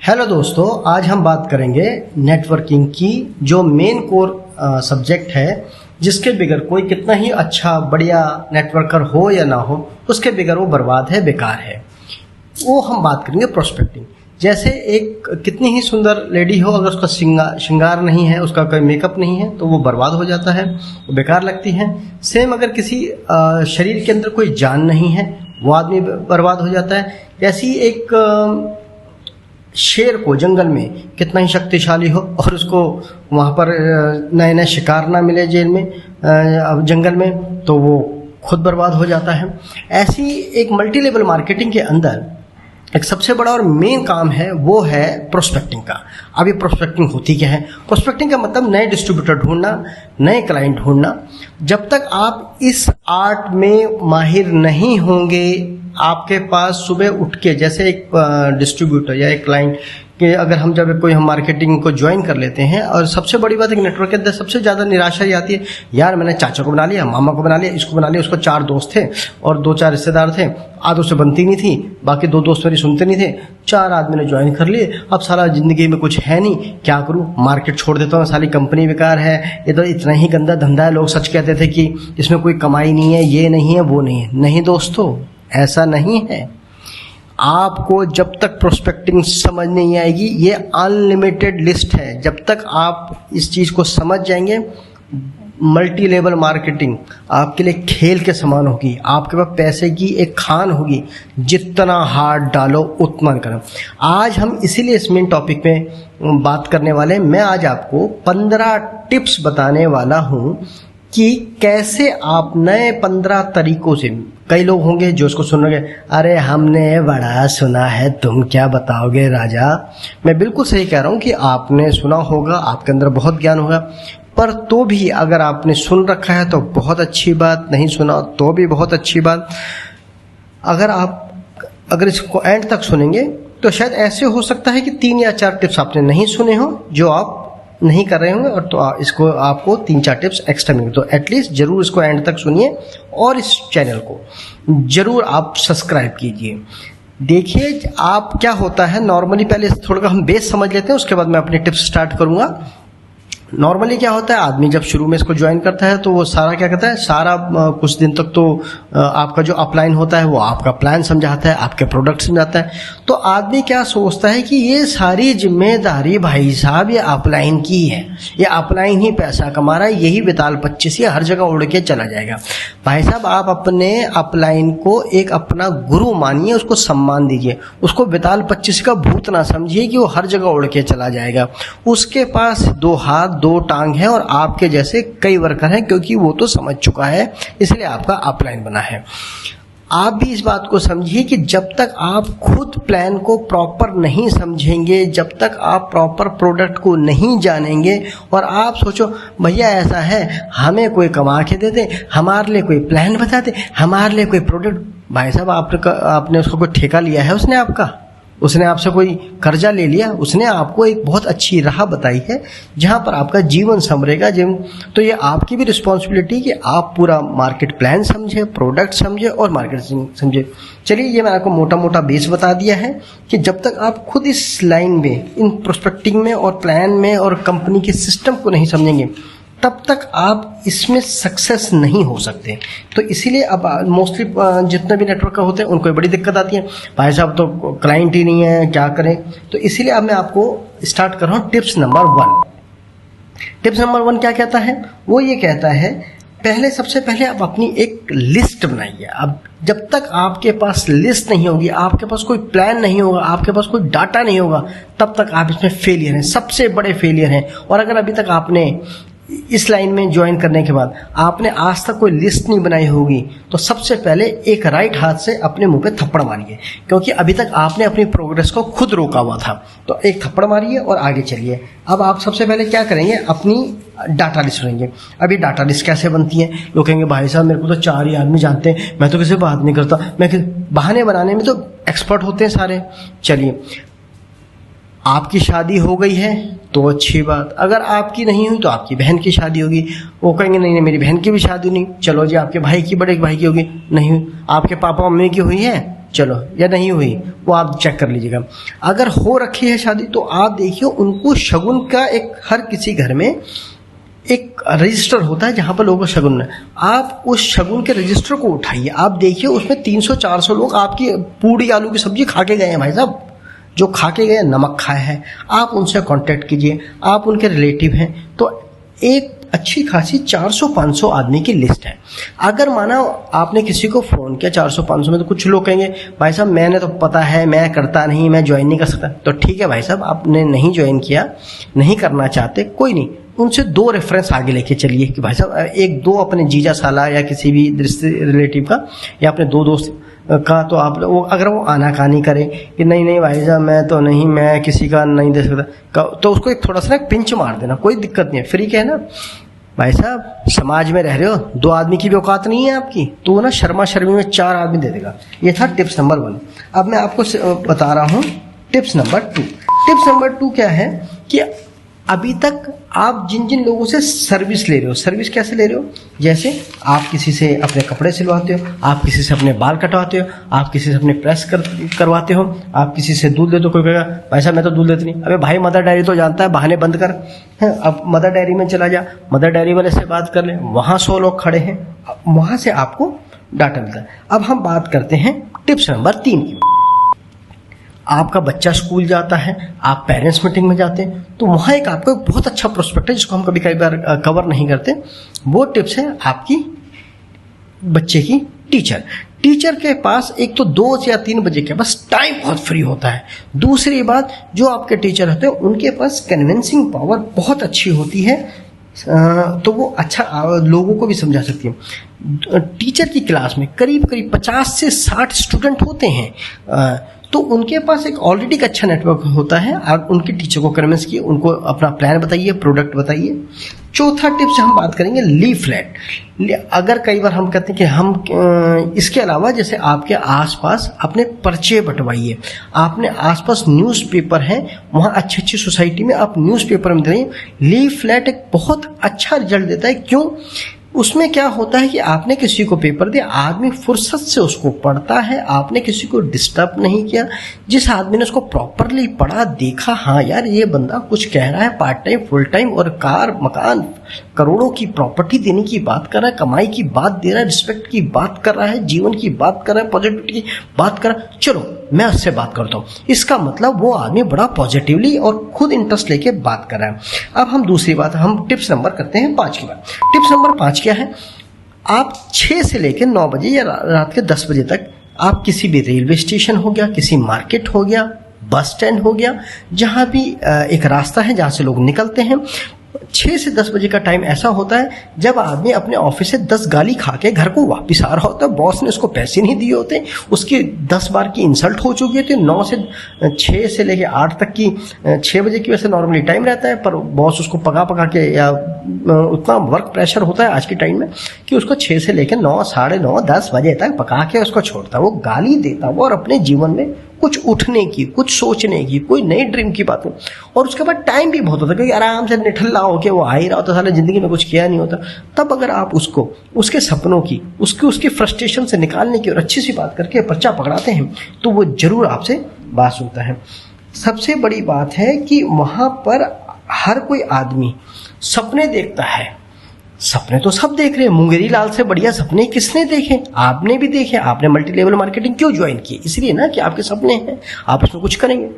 Hello दोस्तों, आज हम बात करेंगे नेटवर्किंग की, जो मेन कोर सब्जेक्ट है, जिसके बगैर कोई कितना ही अच्छा बढ़िया नेटवर्कर हो या ना हो, उसके बगैर वो बर्बाद है, बेकार है। वो हम बात करेंगे प्रोस्पेक्टिंग। जैसे एक कितनी ही सुंदर लेडी हो, अगर उसका श्रृंगार नहीं है, उसका कोई मेकअप नहीं है, तो वो बर्बाद हो जाता है, वो बेकार लगती है। सेम अगर किसी शरीर के अंदर कोई जान नहीं है, वो आदमी बर्बाद हो जाता है। ऐसी एक शेर को जंगल में कितना ही शक्तिशाली हो और उसको वहाँ पर नए नए शिकार ना मिले जेल में जंगल में, तो वो खुद बर्बाद हो जाता है। ऐसी एक मल्टी लेवल मार्केटिंग के अंदर एक सबसे बड़ा और मेन काम है, वो है प्रोस्पेक्टिंग का। अभी प्रोस्पेक्टिंग होती क्या है? प्रोस्पेक्टिंग का मतलब नए डिस्ट्रीब्यूटर ढूंढना, नए क्लाइंट ढूंढना। जब तक आप इस आर्ट में माहिर नहीं होंगे, आपके पास सुबह उठ के, जैसे एक डिस्ट्रीब्यूटर या एक क्लाइंट कि अगर हम कोई मार्केटिंग को ज्वाइन कर लेते हैं, और सबसे बड़ी बात है कि नेटवर्क के अंदर सबसे ज़्यादा निराशा ये आती है, यार मैंने चाचा को बना लिया, मामा को बना लिया, इसको बना लिया, उसको 4 दोस्त थे और 2-4 रिश्तेदार थे, आधों से बनती नहीं थी, बाकी 2 दोस्त मेरी सुनते नहीं थे, 4 आदमी ने ज्वाइन कर लिए। अब सारा ज़िंदगी में कुछ है नहीं, क्या करूँ, मार्केट छोड़ देता हूँ, सारी कंपनी बेकार है, ये तो इतना ही गंदा धंधा है। लोग सच कहते थे कि इसमें कोई कमाई नहीं है, ये नहीं है, वो नहीं है। नहीं दोस्तों, ऐसा नहीं है। आपको जब तक प्रोस्पेक्टिंग समझ नहीं आएगी, ये अनलिमिटेड लिस्ट है। जब तक आप इस चीज़ को समझ जाएंगे, मल्टी लेवल मार्केटिंग आपके लिए खेल के समान होगी। आपके पास पैसे की एक खान होगी, जितना हाथ डालो उतना करो। आज हम इसीलिए इस मेन टॉपिक में बात करने वाले हैं। मैं आज आपको 15 टिप्स बताने वाला हूँ कि कैसे आप नए 15 तरीकों से। कई लोग होंगे जो उसको सुन रहे, अरे हमने बड़ा सुना है, तुम क्या बताओगे राजा। मैं बिल्कुल सही कह रहा हूँ कि आपने सुना होगा, आपके अंदर बहुत ज्ञान होगा, पर तो भी अगर आपने सुन रखा है तो बहुत अच्छी बात, नहीं सुना तो भी बहुत अच्छी बात। अगर इसको एंड तक सुनेंगे तो शायद ऐसे हो सकता है कि 3 या 4 टिप्स आपने नहीं सुने हो, जो आप नहीं कर रहे होंगे, और तो इसको आपको 3-4 टिप्स एक्स्ट्रा मिलेंगे। तो एटलीस्ट जरूर इसको एंड तक सुनिए और इस चैनल को जरूर आप सब्सक्राइब कीजिए। देखिए आप क्या होता है, नॉर्मली पहले थोड़ा हम बेस समझ लेते हैं, उसके बाद मैं अपनी टिप्स स्टार्ट करूंगा। नॉर्मली क्या होता है, आदमी जब शुरू में इसको ज्वाइन करता है तो वो सारा क्या करता है, सारा कुछ दिन तक तो आपका जो अपलाइन होता है वो आपका प्लान समझाता है, आपके प्रोडक्ट समझाता है। तो आदमी क्या सोचता है कि ये सारी जिम्मेदारी भाई साहब ये अपलाइन की है, ये अपलाइन ही पैसा कमा रहा है, यही बेताल 25 हर जगह उड़ के चला जाएगा। भाई साहब, आप अपने अपलाइन को एक अपना गुरु मानिए, उसको सम्मान दीजिए, उसको बेताल 25 का भूत ना समझिए कि वो हर जगह उड़ के चला जाएगा। उसके पास 2 हाथ 2 टांग है और आपके जैसे कई वर्कर हैं, क्योंकि वो तो समझ चुका है, इसलिए आपका अपलाइन बना है। आप भी इस बात को समझिए कि जब तक आप खुद प्लान को प्रॉपर नहीं समझेंगे, जब तक आप प्रॉपर प्रोडक्ट को नहीं जानेंगे, और आप सोचो भैया ऐसा है, हमें कोई कमा के दे दे, हमारे लिए कोई प्लान बता दे, हमारे लिए कोई प्रोडक्ट। भाई साहब, आपने उसको कोई ठेका लिया है? उसने आपसे कोई कर्जा ले लिया? उसने आपको एक बहुत अच्छी राह बताई है जहां पर आपका जीवन संभरेगा। तो ये आपकी भी रिस्पॉन्सिबिलिटी कि आप पूरा मार्केट प्लान समझे, प्रोडक्ट समझे और मार्केटिंग समझे। चलिए, ये मैंने आपको मोटा मोटा बेस बता दिया है कि जब तक आप खुद इस लाइन में, इन प्रोस्पेक्टिंग में और प्लान में और कंपनी के सिस्टम को नहीं समझेंगे, तब तक आप इसमें सक्सेस नहीं हो सकते। तो इसीलिए अब मोस्टली जितने भी नेटवर्कर होते हैं उनको बड़ी दिक्कत आती है, भाई साहब तो क्लाइंट ही नहीं है, क्या करें। तो इसीलिए अब मैं आपको स्टार्ट कर रहा हूँ टिप्स नंबर 1। टिप्स नंबर 1 क्या कहता है? वो ये कहता है, सबसे पहले आप अपनी एक लिस्ट बनाइए। अब जब तक आपके पास लिस्ट नहीं होगी, आपके पास कोई प्लान नहीं होगा, आपके पास कोई डाटा नहीं होगा, तब तक आप इसमें फेलियर हैं, सबसे बड़े फेलियर हैं। और अगर अभी तक आपने इस लाइन में ज्वाइन करने के बाद आपने आज तक कोई लिस्ट नहीं बनाई होगी, तो सबसे पहले एक राइट हाथ से अपने मुंह पे थप्पड़ मारिए, क्योंकि अभी तक आपने अपनी प्रोग्रेस को खुद रोका हुआ था। तो एक थप्पड़ मारिए और आगे चलिए। अब आप सबसे पहले क्या करेंगे, अपनी डाटा लिस्ट बनाएंगे। अभी डाटा लिस्ट कैसे बनती है? लोग कहेंगे भाई साहब मेरे को तो 4 ही आदमी जानते हैं, मैं तो किसी से बात नहीं करता। बहाने बनाने में तो एक्सपर्ट होते हैं सारे। चलिए, आपकी शादी हो गई है तो अच्छी बात, अगर आपकी नहीं हुई तो आपकी बहन की शादी होगी। वो कहेंगे नहीं मेरी बहन की भी शादी नहीं, चलो जी आपके भाई की, बड़े भाई की होगी, नहीं हुई। आपके पापा मम्मी की हुई है, चलो, या नहीं हुई वो आप चेक कर लीजिएगा। अगर हो रखी है शादी तो आप देखिए उनको शगुन का एक, हर किसी घर में एक रजिस्टर होता है जहां पर लोगों का शगुन है। आप उस शगुन के रजिस्टर को उठाइए, आप देखिए उसमें 300-400 लोग आपकी पूड़ी आलू की सब्जी खा के गए हैं भाई साहब, जो खा के गए, नमक खाए हैं। आप उनसे कांटेक्ट कीजिए, आप उनके रिलेटिव हैं, तो एक अच्छी खासी 400-500 आदमी की लिस्ट है। अगर माना आपने किसी को फ़ोन किया 400-500 में, तो कुछ लोग कहेंगे भाई साहब मैंने तो पता है, मैं करता नहीं, मैं ज्वाइन नहीं कर सकता। तो ठीक है भाई साहब, आपने नहीं ज्वाइन किया, नहीं करना चाहते, कोई नहीं, उनसे 2 रेफरेंस आगे लेके चलिए कि भाई साहब 1-2 अपने जीजा साला या किसी भी रिलेटिव का या अपने 2 दोस्त का, तो आप वो अगर वो आनाकानी करे कि नहीं नहीं भाई साहब मैं तो नहीं, मैं किसी का नहीं दे सकता, तो उसको एक थोड़ा सा ना पिंच मार देना, कोई दिक्कत नहीं है, फ्री के है ना भाई साहब, समाज में रह रहे हो, 2 आदमी की भी औकात नहीं है आपकी, तो वो ना शर्मा शर्मी में 4 आदमी दे देगा। ये था टिप्स नंबर 1। अब मैं आपको बता रहा हूँ टिप्स नंबर 2। टिप्स नंबर 2 क्या है कि अभी तक आप जिन जिन लोगों से सर्विस ले रहे हो, सर्विस कैसे ले रहे हो, जैसे आप किसी से अपने कपड़े सिलवाते हो, आप किसी से अपने बाल कटवाते हो, आप किसी से अपने प्रेस करवाते हो, आप किसी से दूध देते हो, कोई कहेगा भाई साहब मैं तो दूध देती नहीं, अबे भाई मदर डायरी तो जानता है, बहाने बंद कर, है अब मदर डायरी में चला जा, मदर डायरी वाले से बात कर ले, वहाँ 100 लोग खड़े हैं, वहाँ से आपको डाटा मिलता है। अब हम बात करते हैं टिप्स नंबर 3 की। आपका बच्चा स्कूल जाता है, आप पेरेंट्स मीटिंग में जाते हैं, तो वहाँ एक आपको एक बहुत अच्छा प्रोस्पेक्ट है जिसको हम कभी कई बार कवर नहीं करते। वो टिप्स है आपकी बच्चे की टीचर। टीचर के पास एक तो 2 या 3 बजे के पास टाइम बहुत फ्री होता है। दूसरी बात, जो आपके टीचर होते हैं उनके पास कन्विंसिंग पावर बहुत अच्छी होती है, तो वो अच्छा लोगों को भी समझा सकती है। टीचर की क्लास में करीब करीब 50 से 60 स्टूडेंट होते हैं, तो उनके पास एक ऑलरेडी एक अच्छा नेटवर्क होता है। आप उनके टीचर को कन्विंस किए, उनको अपना प्लान बताइए, प्रोडक्ट बताइए। चौथा टिप्स हम बात करेंगे लीफलेट। अगर कई बार हम कहते हैं कि हम इसके अलावा जैसे आपके आसपास अपने पर्चे बंटवाइए, आपने आसपास न्यूज़पेपर हैं, वहाँ अच्छी अच्छी सोसाइटी में आप न्यूज़पेपर में दें। लीफलेट एक बहुत अच्छा रिजल्ट देता है। क्यों? उसमें क्या होता है कि आपने किसी को पेपर दिया, आदमी फुर्सत से उसको पढ़ता है, आपने किसी को डिस्टर्ब नहीं किया। जिस आदमी ने उसको प्रॉपरली पढ़ा, देखा हाँ यार ये बंदा कुछ कह रहा है, पार्ट टाइम फुल टाइम और कार मकान करोड़ों की प्रॉपर्टी देने की बात कर रहा है, कमाई की बात दे रहा है, रिस्पेक्ट की बात कर रहा है, जीवन की बात कर रहा है, पॉजिटिविटी की बात कर रहा है, चलो मैं उससे बात करता हूँ। इसका मतलब वो आदमी बड़ा पॉजिटिवली और खुद इंटरेस्ट लेके बात कर रहा है। अब हम दूसरी बात, हम टिप्स नंबर करते हैं 5 की बात। टिप्स नंबर 5 क्या है? आप 6 से लेकर 9 बजे या रात के 10 बजे तक आप किसी भी रेलवे स्टेशन हो गया, किसी मार्केट हो गया, बस स्टैंड हो गया, जहाँ भी एक रास्ता है जहाँ से लोग निकलते हैं, 6 से 10 बजे का टाइम ऐसा होता है जब आदमी अपने ऑफिस से 10 गाली खा के घर को वापस आ रहा होता है। बॉस ने उसको पैसे नहीं दिए होते, उसकी 10 बार की इंसल्ट हो चुकी होती है। 9 से 6 से लेके 8 तक की, 6 बजे की वैसे नॉर्मली टाइम रहता है, पर बॉस उसको पका के, या उतना वर्क प्रेशर होता है आज के टाइम में कि उसको 6 से लेकर 9, साढ़े 9, 10 बजे तक पका के उसको छोड़ता है। वो गाली देता है वो, और अपने जीवन में कुछ उठने की, कुछ सोचने की, कोई नई ड्रीम की बात हो। और उसके बाद टाइम भी बहुत होता है क्योंकि आराम से निठल्ला होके वो आ ही रहा होता, साला जिंदगी में कुछ किया नहीं होता। तब अगर आप उसको उसके सपनों की, उसकी फ्रस्ट्रेशन से निकालने की और अच्छी सी बात करके पर्चा पकड़ाते हैं, तो वो जरूर आपसे बात सुनता है। सबसे बड़ी बात है कि वहां पर हर कोई आदमी सपने देखता है। सपने तो सब देख रहे हैं, मुंगेरी लाल से बढ़िया सपने किसने देखे? आपने भी देखे। आपने मल्टी लेवल मार्केटिंग क्यों ज्वाइन की? इसलिए ना कि आपके सपने हैं, आप उसमें कुछ करेंगे।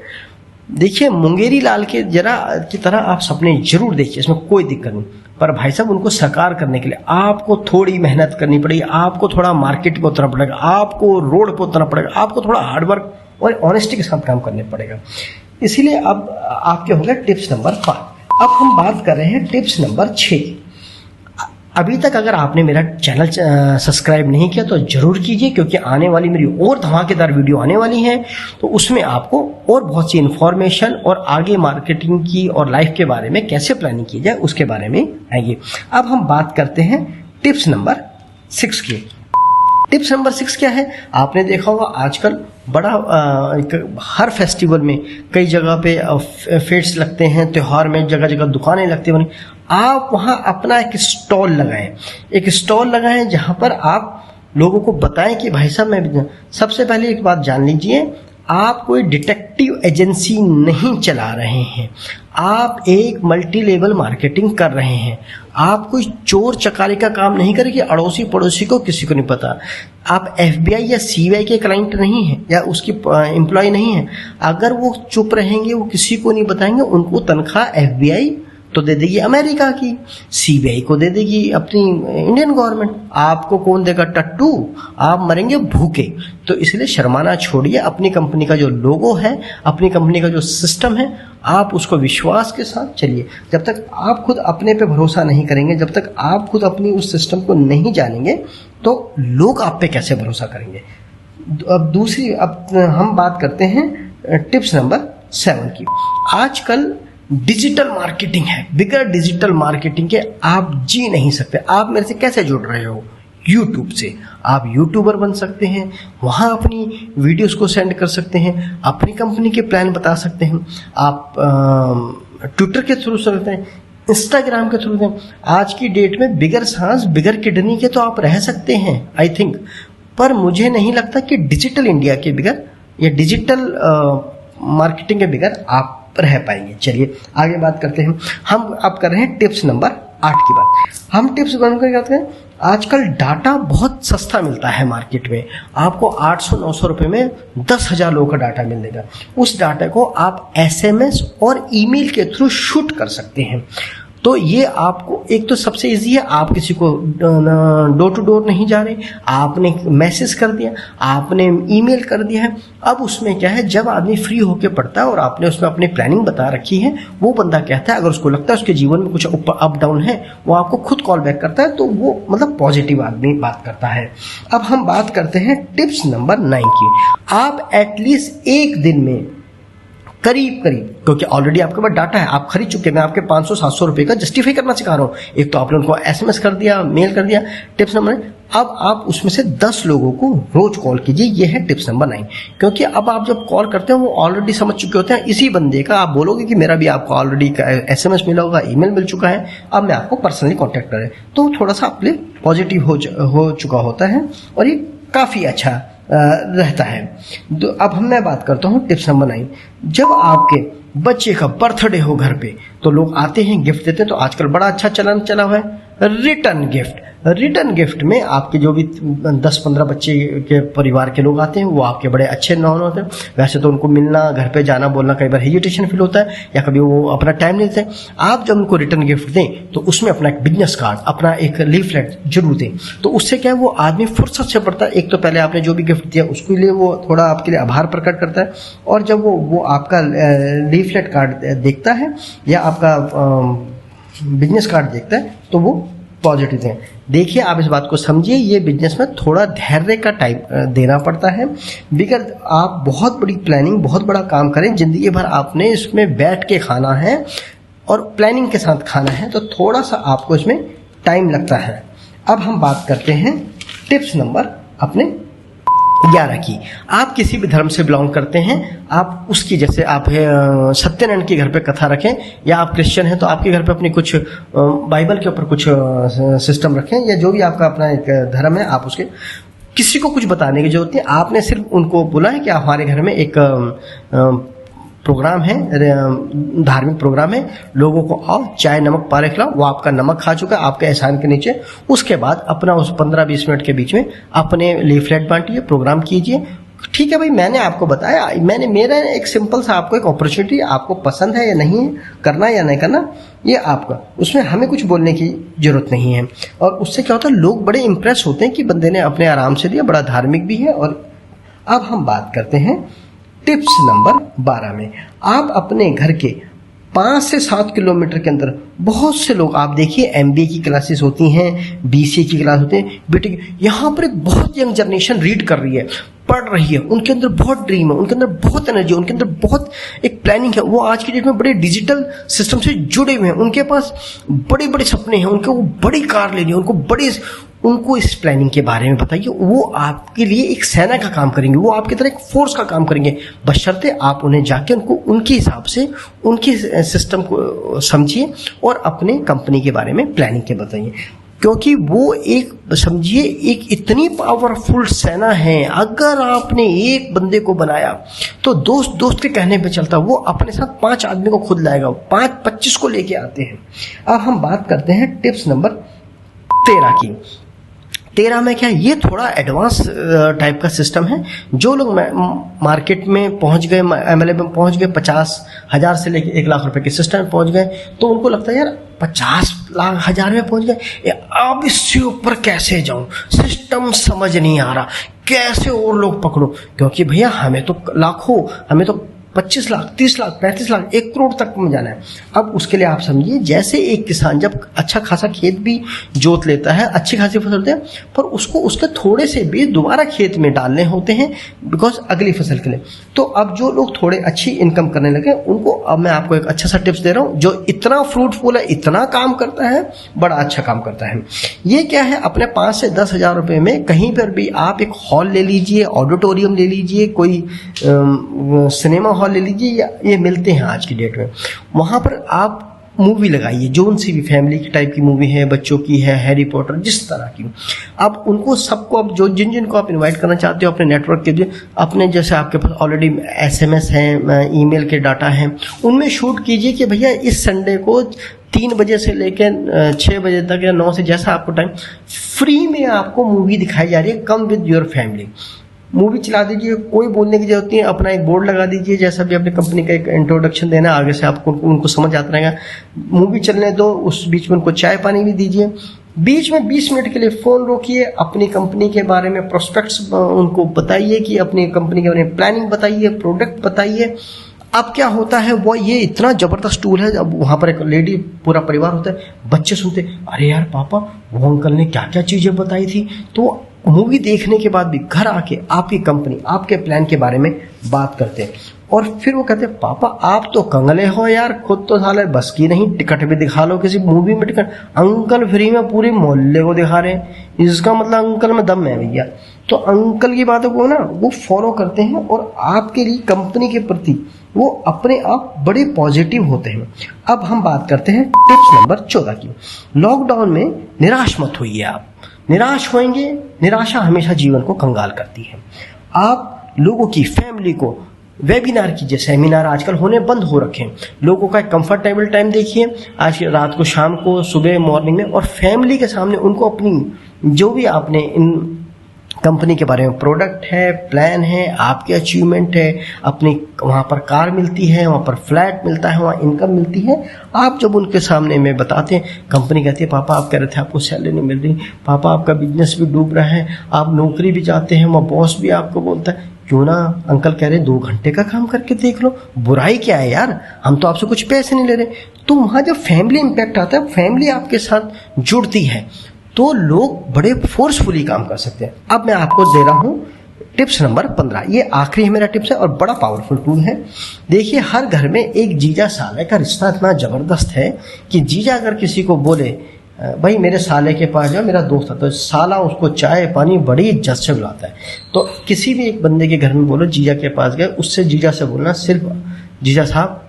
देखिए मुंगेरी लाल के जरा की तरह आप सपने जरूर देखिए, इसमें कोई दिक्कत नहीं। पर भाई साहब उनको साकार करने के लिए आपको थोड़ी मेहनत करनी पड़ेगी, आपको थोड़ा मार्केट में उतरना पड़ेगा, आपको रोड पर उतरना पड़ेगा, आपको थोड़ा हार्डवर्क और ऑनेस्टी के साथ काम करने पड़ेगा। इसीलिए अब आपके हो गया टिप्स नंबर 5। अब हम बात कर रहे हैं टिप्स नंबर 6। अभी तक अगर आपने मेरा चैनल सब्सक्राइब नहीं किया तो जरूर कीजिए, क्योंकि आने वाली मेरी और धमाकेदार वीडियो आने वाली है, तो उसमें आपको और बहुत सी इन्फॉर्मेशन और आगे मार्केटिंग की और लाइफ के बारे में कैसे प्लानिंग की जाए उसके बारे में आएंगे। अब हम बात करते हैं टिप्स नंबर 6 की। टिप्स नंबर 6 क्या है? आपने देखा होगा आजकल बड़ा हर फेस्टिवल में कई जगह पे फेट्स लगते हैं, त्योहार में जगह जगह दुकानें लगती हैं। आप वहाँ अपना एक स्टॉल लगाएं, जहाँ पर आप लोगों को बताएं कि भाई साहब मैं, सबसे पहले एक बात जान लीजिए, आप कोई डिटेक्टिव एजेंसी नहीं चला रहे हैं, आप एक मल्टी लेवल मार्केटिंग कर रहे हैं। आप कोई चोर चकारी का काम नहीं करें कि अड़ोसी पड़ोसी को किसी को नहीं पता। आप FBI या CBI के क्लाइंट नहीं हैं या उसकी एम्प्लॉय नहीं हैं। अगर वो चुप रहेंगे, वो किसी को नहीं बताएंगे, उनको तनख्वाह FBI तो दे देगी अमेरिका की, CBI को दे देगी अपनी इंडियन गवर्नमेंट, आपको कौन देगा टट्टू, आप मरेंगे भूखे। तो इसलिए शर्माना छोड़िए, अपनी कंपनी का जो लोगो है, अपनी कंपनी का जो सिस्टम है, आप उसको विश्वास के साथ चलिए। जब तक आप खुद अपने पे भरोसा नहीं करेंगे, जब तक आप खुद अपनी उस सिस्टम को नहीं जानेंगे, तो लोग आप पे कैसे भरोसा करेंगे। अब हम बात करते हैं टिप्स नंबर 7 की। आजकल डिजिटल मार्केटिंग है, बिगर डिजिटल मार्केटिंग के आप जी नहीं सकते। आप मेरे से कैसे जुड़ रहे हो? यूट्यूब से। आप यूट्यूबर बन सकते हैं, वहाँ अपनी वीडियोस को सेंड कर सकते हैं, अपनी कंपनी के प्लान बता सकते हैं, आप ट्विटर के थ्रू सकते हैं, इंस्टाग्राम के थ्रू। आज की डेट में बिगर सांस बिगर किडनी के तो आप रह सकते हैं आई थिंक, पर मुझे नहीं लगता कि डिजिटल इंडिया के बिगर या डिजिटल मार्केटिंग के बिगर आप रह पाएंगे। चलिए आगे बात करते हैं। हम अब कर रहे हैं टिप्स नंबर 8 की बात। हम टिप्स बनकर करते हैं, आजकल डाटा बहुत सस्ता मिलता है मार्केट में। आपको 800-900 रुपए में 10,000 लोगों का डाटा मिल जाएगा। उस डाटा को आप SMS और ईमेल के थ्रू शूट कर सकते हैं। तो ये आपको, एक तो सबसे इजी है, आप किसी को डोर टू डोर नहीं जा रहे, आपने मैसेज कर दिया, आपने ईमेल कर दिया है। अब उसमें क्या है, जब आदमी फ्री होके पढ़ता है और आपने उसमें अपनी प्लानिंग बता रखी है, वो बंदा कहता है, अगर उसको लगता है उसके जीवन में कुछ अप डाउन है, वो आपको खुद कॉल बैक करता है, तो वो मतलब पॉजिटिव आदमी बात करता है। अब हम बात करते हैं टिप्स नंबर 9 की। आप एटलीस्ट एक दिन में करीब, क्योंकि ऑलरेडी आपके पास डाटा है, आप खरीद चुके हैं, मैं आपके 500-700 रुपए का जस्टिफाई करना सिखा रहा हूँ। एक तो आपने उनको SMS कर दिया, मेल कर दिया, टिप्स नंबर 9। अब आप उसमें से 10 लोगों को रोज कॉल कीजिए, ये है टिप्स नंबर 9। क्योंकि अब आप जब कॉल करते हैं, वो ऑलरेडी समझ चुके होते हैं इसी बंदे का। आप बोलोगे कि मेरा भी आपको ऑलरेडी SMS मिला होगा, ईमेल मिल चुका है, अब मैं आपको पर्सनली कॉन्टेक्ट करें, तो थोड़ा सा आपके लिए पॉजिटिव हो चुका होता है और ये काफी अच्छा रहता है। तो अब मैं बात करता हूँ टिप्स नंबर 9। जब आपके बच्चे का बर्थडे हो घर पे, तो लोग आते हैं, गिफ्ट देते हैं। तो आजकल बड़ा अच्छा चलन चला हुआ है रिटर्न गिफ्ट। रिटर्न गिफ्ट में आपके जो भी 10-15 बच्चे के परिवार के लोग आते हैं, वो आपके बड़े अच्छे नॉन होते हैं। वैसे तो उनको मिलना, घर पे जाना बोलना कई बार हेजिटेशन फील होता है, या कभी वो अपना टाइम नहीं देते। आप जब उनको रिटर्न गिफ्ट दें, तो उसमें अपना एक बिजनेस कार्ड, अपना एक लीफलेट जरूर दें। तो उससे क्या है, वो आदमी फुर्सत से पढ़ता है। एक तो पहले आपने जो भी गिफ्ट दिया उसके लिए वो थोड़ा आपके लिए आभार प्रकट करता है, और जब वो आपका लीफलेट कार्ड देखता है या आपका बिजनेस कार्ड देखता है, तो वो पॉजिटिव है। देखिए, आप इस बात को समझिए, ये बिजनेस में थोड़ा धैर्य का टाइम देना पड़ता है। बिकॉज आप बहुत बड़ी प्लानिंग, बहुत बड़ा काम करें, जिंदगी भर आपने इसमें बैठ के खाना है और प्लानिंग के साथ खाना है, तो थोड़ा सा आपको इसमें टाइम लगता है। अब हम बात करते हैं टिप्स नंबर अपने 11 की। आप किसी भी धर्म से बिलोंग करते हैं, आप उसकी, जैसे आप सत्यनारायण के घर पे कथा रखें, या आप क्रिश्चियन हैं तो आपके घर पे अपनी कुछ बाइबल के ऊपर कुछ सिस्टम रखें, या जो भी आपका अपना एक धर्म है, आप उसके किसी को कुछ बताने की जरूरत नहीं। आपने सिर्फ उनको बोला है कि हमारे घर में एक प्रोग्राम है, धार्मिक प्रोग्राम है, लोगों को आओ, चाय नमक पारे खिलाओ। वो आपका नमक खा चुका है आपके एहसान के नीचे। उसके बाद अपना उस 15-20 मिनट के बीच में अपने लीफलेट बांटिए, प्रोग्राम कीजिए। ठीक है भाई, मैंने आपको बताया, मेरा एक सिंपल सा आपको एक अपॉर्चुनिटी, आपको पसंद है या नहीं है, करना या नहीं करना, ये आपका, उसमें हमें कुछ बोलने की जरूरत नहीं है। और उससे क्या होता है, लोग बड़े इंप्रेस होते हैं कि बंदे ने अपने आराम से दिया, बड़ा धार्मिक भी है। और अब हम बात करते हैं टिप्स नंबर 12 में। आप अपने घर के 5 से 7 किलोमीटर के अंदर बहुत से लोग, आप देखिए MBA की क्लासेस होती हैं, BCA की क्लास होती है, बीटेक, यहाँ पर एक बहुत यंग जनरेशन रीड कर रही है, पढ़ रही है, उनके अंदर बहुत ड्रीम है, उनके अंदर बहुत एनर्जी है, उनके अंदर बहुत एक प्लानिंग है। वो आज की डेट में बड़े डिजिटल सिस्टम से जुड़े हुए हैं, उनके पास बड़े बड़े सपने हैं, उनको वो बड़ी कार लेनी है, उनको इस प्लानिंग के बारे में बताइए। वो आपके लिए एक सेना का काम करेंगे, वो आपकी तरह एक फोर्स का काम करेंगे, बशर्ते आप उन्हें जाके उनको उनके हिसाब से उनके सिस्टम को समझिए और अपने कंपनी के बारे में प्लानिंग के बताइए। क्योंकि वो एक समझिए एक इतनी पावरफुल सेना है। अगर आपने एक बंदे को बनाया तो दोस्त दोस्त के कहने पे चलता, वो अपने साथ 5 आदमी को खुद लाएगा, 25 को लेके आते हैं। अब हम बात करते हैं टिप्स नंबर 13 की। 13 में क्या है, ये थोड़ा एडवांस टाइप का सिस्टम है। जो लोग मार्केट में पहुंच गए, MLA में पहुंच गए, 50,000 से लेके 1 लाख रुपए के सिस्टम में पहुंच गए, तो उनको लगता है यार 50 लाख 1000 में पहुंच गए, अब इससे ऊपर कैसे जाऊं, सिस्टम समझ नहीं आ रहा, कैसे और लोग पकड़ो। क्योंकि भैया हमें तो लाखों, हमें तो 25 लाख 30 लाख 35 लाख 1 करोड़ तक में जाना है। अब उसके लिए आप समझिए, जैसे एक किसान जब अच्छा खासा खेत भी जोत लेता है, अच्छी खासी फसल होती है, पर उसको उसके थोड़े से बीज दोबारा खेत में डालने होते हैं बिकॉज अगली फसल के लिए। तो अब जो लोग थोड़े अच्छी इनकम करने लगे उनको अब मैं आपको एक अच्छा सा टिप्स दे रहा हूं, जो इतना फ्रूटफुल है, इतना काम करता है, बड़ा अच्छा काम करता है। ये क्या है, अपने 5 से 10 हजार रुपए में कहीं पर भी आप एक हॉल ले लीजिए, ऑडिटोरियम ले लीजिए, कोई सिनेमा हॉल ले लीजिए, या ये मिलते हैं आज की डेट में, वहां पर आप मूवी लगाइए, जो उनसी भी फैमिली की टाइप की मूवी है, बच्चों की है, हैरी पॉटर, जिस तरह की। आप उनको सबको, अब जो जिन जिन को आप इनवाइट करना चाहते हो अपने नेटवर्क के लिए, अपने जैसे आपके पास ऑलरेडी SMS है, ईमेल के डाटा हैं, उनमें शूट कीजिए कि भैया इस संडे को 3 बजे से लेकर 6 बजे तक या 9 से, जैसा आपको टाइम, फ्री में आपको मूवी दिखाई जा रही है, come with your family. Movie चला दीजिए, कोई बोलने की जरूरत नहीं है, अपना एक बोर्ड लगा दीजिए, जैसा भी अपनी कंपनी का एक इंट्रोडक्शन देना, आगे से आपको उनको समझ आता रहेगा। मूवी चलने दो, उस बीच में उनको चाय पानी भी दीजिए, बीच में 20 मिनट के लिए फोन रोकिए, अपनी कंपनी के बारे में प्रोस्पेक्ट्स उनको बताइए, कि अपनी कंपनी के बारे में प्लानिंग बताइए, प्रोडक्ट बताइए। अब क्या होता है, वो ये इतना जबरदस्त टूल है। अब वहां पर एक लेडी, पूरा परिवार होता है, बच्चे सुनते, अरे यार पापा वो अंकल ने क्या क्या चीजें बताई थी। तो मूवी देखने के बाद भी घर आके आपकी कंपनी, आपके प्लान के बारे में बात करते हैं, और फिर वो कहते हैं, पापा आप तो कंगले हो यार, खुद तो साले बस की नहीं, टिकट भी दिखा लो किसी मूवी में, टिकट अंकल फ्री में पूरे मोहल्ले को दिखा रहे हैं, इसका मतलब अंकल में दम है भैया। तो अंकल की बातों को ना वो फॉलो करते हैं, और आपके लिए कंपनी के प्रति वो अपने आप बड़े पॉजिटिव होते हैं। अब हम बात करते हैं टिप्स नंबर 14 की। लॉकडाउन में निराश मत होइए। आप निराश होंगे, निराशा हमेशा जीवन को कंगाल करती है। आप लोगों की फैमिली को वेबिनार कीजिए, सेमिनार आजकल होने बंद हो रखे हैं, लोगों का कंफर्टेबल टाइम देखिए, आज रात को, शाम को, सुबह, मॉर्निंग में, और फैमिली के सामने उनको अपनी जो भी आपने इन कंपनी के बारे में, प्रोडक्ट है, प्लान है, आपके अचीवमेंट है, अपनी वहाँ पर कार मिलती है, वहाँ पर फ्लैट मिलता है, वहाँ इनकम मिलती है, आप जब उनके सामने में बताते हैं, कंपनी कहती है, पापा आप कह रहे थे आपको सैलरी नहीं मिल रही, पापा आपका बिजनेस भी डूब रहा है, आप नौकरी भी चाहते हैं, वहाँ बॉस भी आपको बोलता है, क्यों ना अंकल कह रहे 2 घंटे का काम करके देख लो, बुराई क्या है यार, हम तो आपसे कुछ पैसे नहीं ले रहे। तो वहाँ जब फैमिली इम्पैक्ट आता है, फैमिली आपके साथ जुड़ती है, तो लोग बड़े फोर्सफुली काम कर सकते हैं। अब मैं आपको दे रहा हूं टिप्स नंबर 15। ये आखिरी मेरा टिप्स है और बड़ा पावरफुल टूल है। देखिए, हर घर में एक जीजा साले का रिश्ता इतना जबरदस्त है कि जीजा अगर किसी को बोले, भाई मेरे साले के पास जाओ, मेरा दोस्त है, तो साला उसको चाय पानी बड़ी इज्जत से बुलाता है। तो किसी भी एक बंदे के घर में बोलो जीजा के पास गए, उससे जीजा से बोलना, सिर्फ जीजा साहब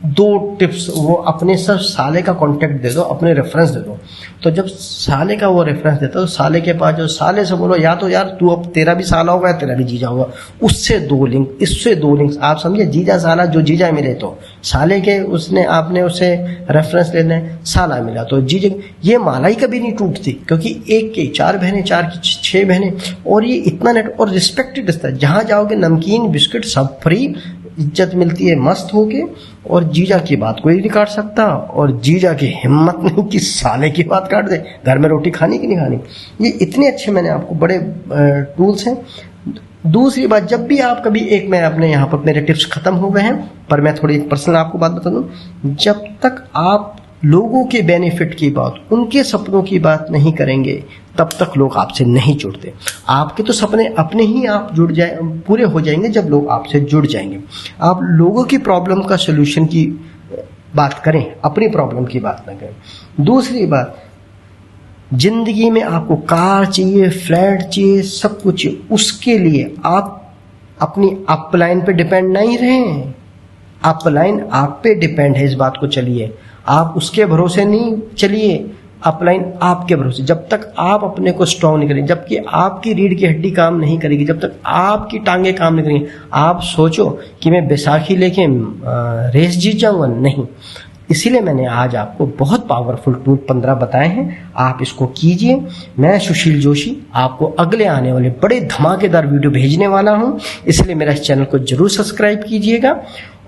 2 टिप्स, वो अपने सब साले का कांटेक्ट दे दो, अपने रेफरेंस दे दो। तो जब साले का वो रेफरेंस देता है, तो साले के पास जो, साले से बोलो, या तो यार तू अब तेरा भी साला होगा, तेरा भी जीजा होगा, उससे 2 लिंक, इससे 2 लिंक। आप समझे, जीजा साला, जो जीजा मिले तो साले के, उसने आपने उसे रेफरेंस लेना है, साला मिला तो जीजा। ये मालाई कभी नहीं टूटती, क्योंकि 1 की 4 बहनें, 4 की 6 बहनें, और ये इतना नेट और रिस्पेक्टेड रिश्ता है। जहां जाओगे नमकीन बिस्किट सब फ्री, इज्जत मिलती है मस्त होके, और जीजा की बात कोई नहीं काट सकता, और जीजा की हिम्मत नहीं कि साले की बात काट दे, घर में रोटी खानी कि नहीं खानी। ये इतने अच्छे मैंने आपको बड़े टूल्स हैं। दूसरी बात, जब भी आप कभी, एक मैं अपने यहाँ पर, मेरे टिप्स खत्म हो गए हैं, पर मैं थोड़ी पर्सनल आपको बात बता दूं, जब तक आप लोगों के बेनिफिट की बात, उनके सपनों की बात नहीं करेंगे, तब तक लोग आपसे नहीं जुड़ते। आपके तो सपने अपने ही आप जुड़ जाए, पूरे हो जाएंगे जब लोग आपसे जुड़ जाएंगे। आप लोगों की प्रॉब्लम का सोल्यूशन की बात करें, अपनी प्रॉब्लम की बात ना करें। दूसरी बात, जिंदगी में आपको कार चाहिए, फ्लैट चाहिए, सब कुछ चाहिए, उसके लिए आप अपनी अपलाइन पे डिपेंड नहीं रहें। अपलाइन आप पे डिपेंड है, इस बात को चलिए, आप उसके भरोसे नहीं चलिए। अपलाइन आपके भरोसे, जब तक आप अपने को स्ट्रांग नहीं करेंगे, जबकि आपकी रीढ़ की हड्डी काम नहीं करेगी, जब तक आपकी टांगे काम नहीं करेंगी, आप सोचो कि मैं बैसाखी लेके रेस जीत जाऊंगा, नहीं। इसीलिए मैंने आज आपको बहुत पावरफुल टूल 15 बताए हैं, आप इसको कीजिए। मैं सुशील जोशी आपको अगले आने वाले बड़े धमाकेदार वीडियो भेजने वाला हूं, इसलिए मेरा इस चैनल को जरूर सब्सक्राइब कीजिएगा।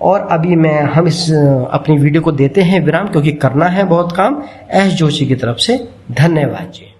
और अभी हम इस अपनी वीडियो को देते हैं विराम, क्योंकि करना है बहुत काम। एस जोशी की तरफ से धन्यवाद जी।